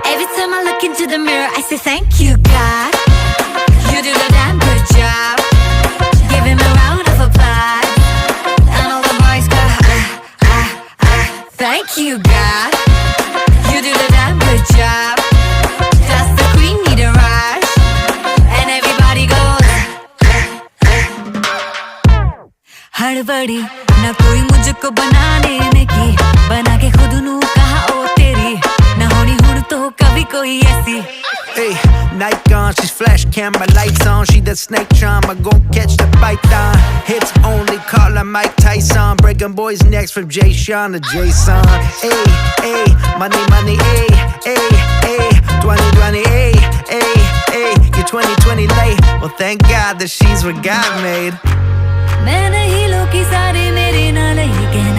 Every time I look into the mirror, I say thank you, God. You do the damn good job. Give him a round of applause. And all the boys go, thank you, God. You do the damn good job. Does the queen need a rush? And everybody goes, हड़बड़ी ना कोई मुझको बनाने में की, बना के खुद नू कहा ओ तेरी, ना होनी हुन तो कभी कोई ऐसी. Hey, night gone, she's flash camera lights on. She that snake charm, I gon' catch the python. Hits only, call her Mike Tyson. Breaking boys' necks from Jay Sean to Jason. Hey, hey, money, money, hey, hey, hey. 2020, hey, hey, hey. You're 2020 late. Well, thank God that she's what God made. मैं नहीं लोग की सारे मेरे नाल ही कहने